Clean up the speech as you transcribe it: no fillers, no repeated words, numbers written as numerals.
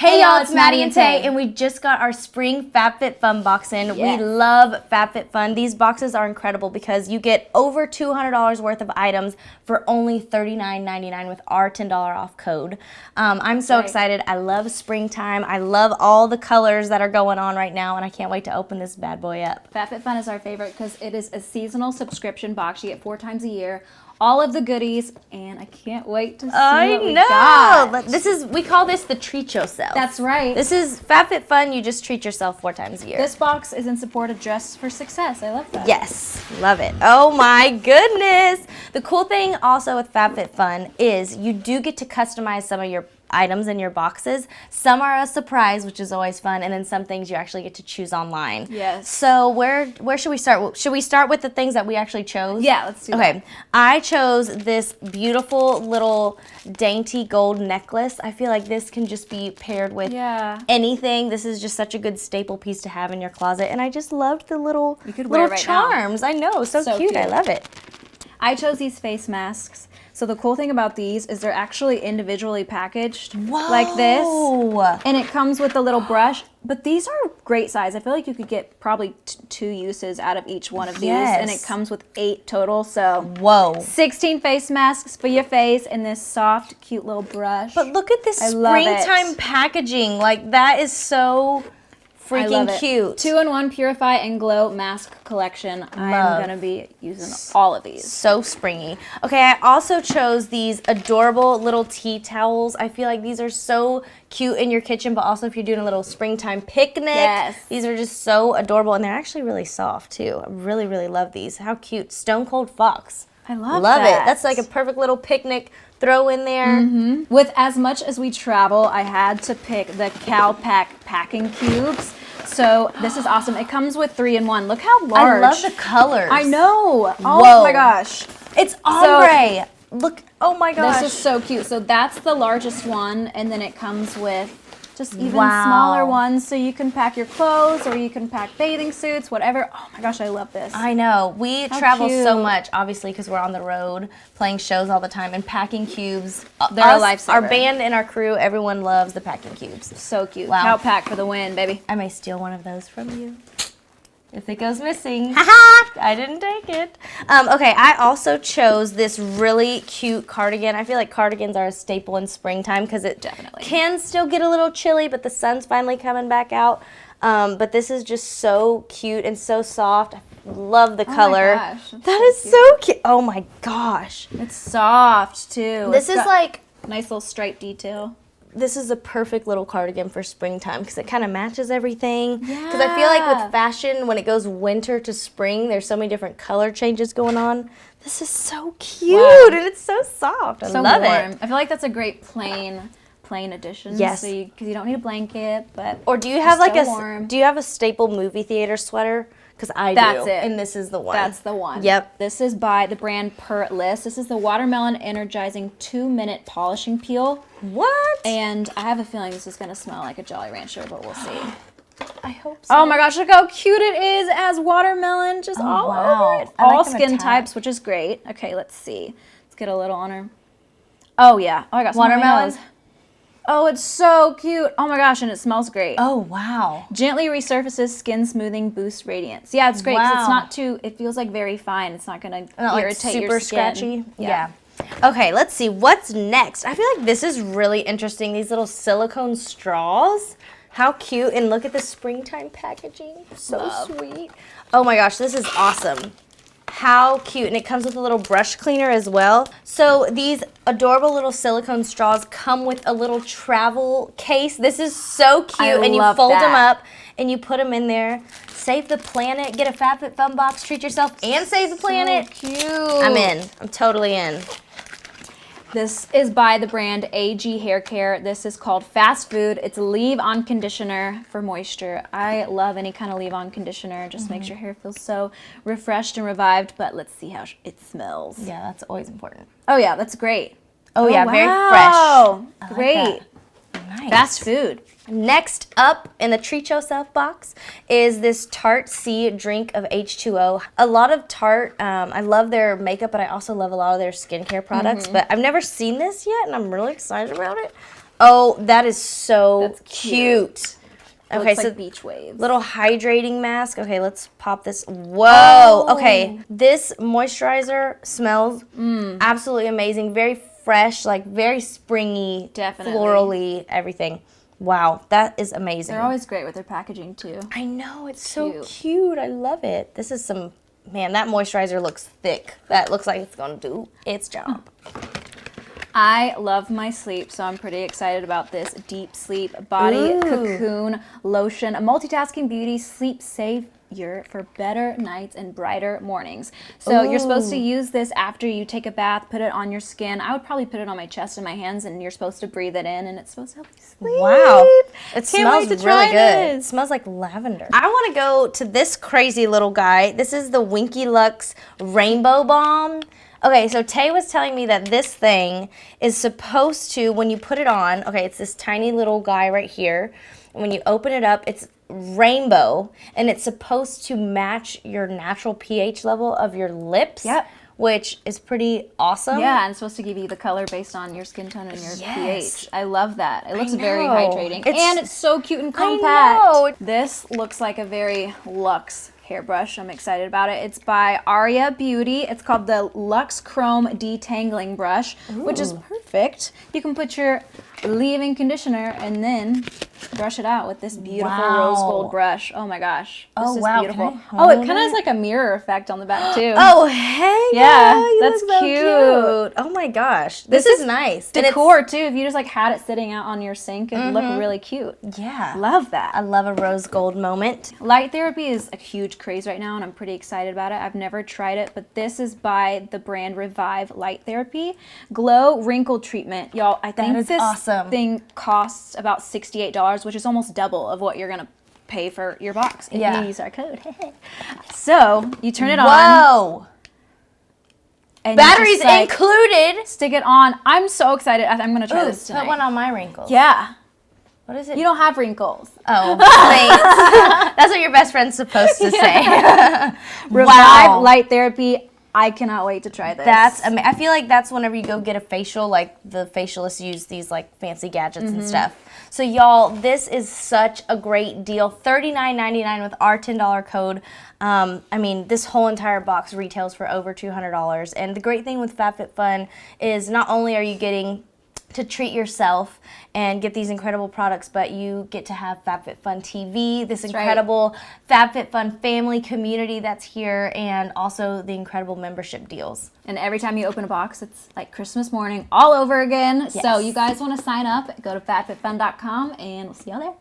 Hey y'all, it's Maddie and Tay, and we just got our spring FabFitFun box in. Yes. We love FabFitFun. These boxes are incredible because you get over $200 worth of items for only $39.99 with our $10 off code. I'm so excited. I love springtime. I love all the colors that are going on right now, and I can't wait to open this bad boy up. FabFitFun is our favorite because it is a seasonal subscription box. You get 4 times a year. All of the goodies, and I can't wait to see what we got. We call this the treat yourself. That's right. This is FabFitFun. You just treat yourself 4 times a year. This box is in support of Dress for Success. I love that. Yes, love it. Oh my goodness. The cool thing also with FabFitFun is you do get to customize some of your items in your boxes. Some are a surprise, which is always fun, and then some things you actually get to choose online. Yes. So where should we start? Should we start with the things that we actually chose? Yeah, let's do that. Okay, I chose this beautiful little dainty gold necklace. I feel like this can just be paired with anything. This is just such a good staple piece to have in your closet, and I just loved the little charms. I know, so cute. I love it. I chose these face masks. So the cool thing about these is they're actually individually packaged like this. And it comes with a little brush. But these are great size. I feel like you could get probably 2 uses out of each one of these. And it comes with 8 total. So 16 face masks for your face and this soft, cute little brush. But look at this springtime packaging. Like, that is so freaking cute. 2-in-1 Purify and Glow mask collection. I'm going to be using all of these. So springy. Okay, I also chose these adorable little tea towels. I feel like these are so cute in your kitchen, but also if you're doing a little springtime picnic. Yes. These are just so adorable, and they're actually really soft too. I really, really love these. How cute. Stone Cold Fox. I love it. That's like a perfect little picnic throw in there. With as much as we travel, I had to pick the CalPack packing cubes. So this is awesome. It comes with 3-in-1. Look how large. I love the colors. I know. Oh my gosh. It's ombre. Look. Oh my gosh. This is so cute. So that's the largest one, and then it comes with just even smaller ones, so you can pack your clothes or you can pack bathing suits, whatever. Oh my gosh, I love this. I know. We travel so much, obviously, because we're on the road playing shows all the time and packing cubes. They're a lifesaver. Our band and our crew, everyone loves the packing cubes. So cute. Wow. CalPack for the win, baby. I may steal one of those from you. If it goes missing, I didn't take it. Okay, I also chose this really cute cardigan. I feel like cardigans are a staple in springtime because it can still get a little chilly, but the sun's finally coming back out. But this is just so cute and so soft. I love the color. My gosh, that is so cute. Oh my gosh. It's soft too. This is like nice little stripe detail. This is a perfect little cardigan for springtime because it kind of matches everything. Because I feel like with fashion, when it goes winter to spring, there's so many different color changes going on. This is so cute and it's so soft. I love it. I feel like that's a great plain addition. Yes. So because you don't need a blanket, but or do you have like do you have a staple movie theater sweater? Because I do. That's it. And this is the one. That's the one. Yep. This is by the brand Per List. This is the Watermelon Energizing 2-minute Polishing Peel. What? And I have a feeling this is going to smell like a Jolly Rancher, but we'll see. I hope so. Oh my gosh, look how cute it is as watermelon just all over it. All skin types, which is great. Okay, let's see. Let's get a little on her. Oh yeah. Oh, I got some watermelon. Oh, it's so cute. Oh my gosh, and it smells great. Oh, wow. Gently resurfaces skin smoothing, boosts radiance. Yeah, it's great because it's not too, it feels like very fine. It's not going to irritate your skin. Super scratchy. Yeah. Okay, let's see. What's next? I feel like this is really interesting. These little silicone straws. How cute. And look at the springtime packaging. So sweet. Oh my gosh, this is awesome. How cute. And it comes with a little brush cleaner as well. So these adorable little silicone straws come with a little travel case. This is so cute. And you fold them up and you put them in there. Save the planet. Get a FabFitFun box. Treat yourself and save the planet. So cute. I'm in. I'm totally in. This is by the brand AG Hair Care. This is called Fast Food. It's leave-on conditioner for moisture. I love any kind of leave-on conditioner. Just makes your hair feel so refreshed and revived. But let's see how it smells. Yeah, that's always important. Oh yeah, that's great. Oh yeah, very fresh. Great. Nice. Fast food. Next up in the Treat Yourself box is this Tarte C drink of H2O. A lot of Tarte, I love their makeup, but I also love a lot of their skincare products. But I've never seen this yet, and I'm really excited about it. Oh, that is so That's cute. Okay, Looks so like beach waves. Little hydrating mask. Okay, let's pop this. Whoa. Oh. Okay, this moisturizer smells absolutely amazing. Very fresh, like very springy, Definitely. florally, everything. Wow, that is amazing. They're always great with their packaging too. I know, it's so cute. I love it. This is some, man, that moisturizer looks thick. That looks like it's going to do its job. I love my sleep, so I'm pretty excited about this Deep Sleep Body Cocoon Lotion, a multitasking beauty sleep savior for better nights and brighter mornings. So you're supposed to use this after you take a bath, put it on your skin. I would probably put it on my chest and my hands, and you're supposed to breathe it in, and it's supposed to help you sleep. Wow. It smells wait to really try good. this. It smells like lavender. I want to go to this crazy little guy. This is the Winky Lux Rainbow Balm. Okay, so Tay was telling me that this thing is supposed to, when you put it on, okay, it's this tiny little guy right here. And when you open it up, it's rainbow, and it's supposed to match your natural pH level of your lips. Yep. Which is pretty awesome. Yeah, and it's supposed to give you the color based on your skin tone and your Yes. pH. I love that. It looks I very know. hydrating. And it's so cute and I compact. know. This looks like a very luxe hairbrush. I'm excited about it. It's by Aria Beauty. It's called the Luxe Chrome Detangling Brush, which is perfect. You can put your leave-in conditioner and then brush it out with this beautiful rose gold brush. Oh my gosh. This is beautiful. Oh, it kind of has like a mirror effect on the back too. Oh, hey. Yeah, you that's look so cute. Oh my gosh. This is nice. And Decor too. If you just like had it sitting out on your sink, it'd look really cute. Yeah. Love that. I love a rose gold moment. Light therapy is a huge craze right now, and I'm pretty excited about it. I've never tried it, but this is by the brand Revive Light Therapy Glow Wrinkle Treatment. Y'all, I think is this awesome. thing costs about $68, which is almost double of what you're gonna pay for your box if you use our code. So you turn it on. Whoa. And you Batteries just, like, included. stick it on. I'm so excited. I'm gonna try this tonight. Put one on my wrinkles. Yeah. What is it? You don't have wrinkles. Oh, thanks. That's what your best friend's supposed to say. Revive Light Therapy. I cannot wait to try this. I feel like that's whenever you go get a facial, like the facialists use these like fancy gadgets and stuff. So y'all, this is such a great deal. $39.99 with our $10 code. I mean, this whole entire box retails for over $200. And the great thing with FabFitFun is not only are you getting to treat yourself and get these incredible products, but you get to have FabFitFun TV, this incredible FabFitFun family community that's here, and also the incredible membership deals. And every time you open a box, it's like Christmas morning all over again. So you guys want to sign up, go to FabFitFun.com, and we'll see y'all there.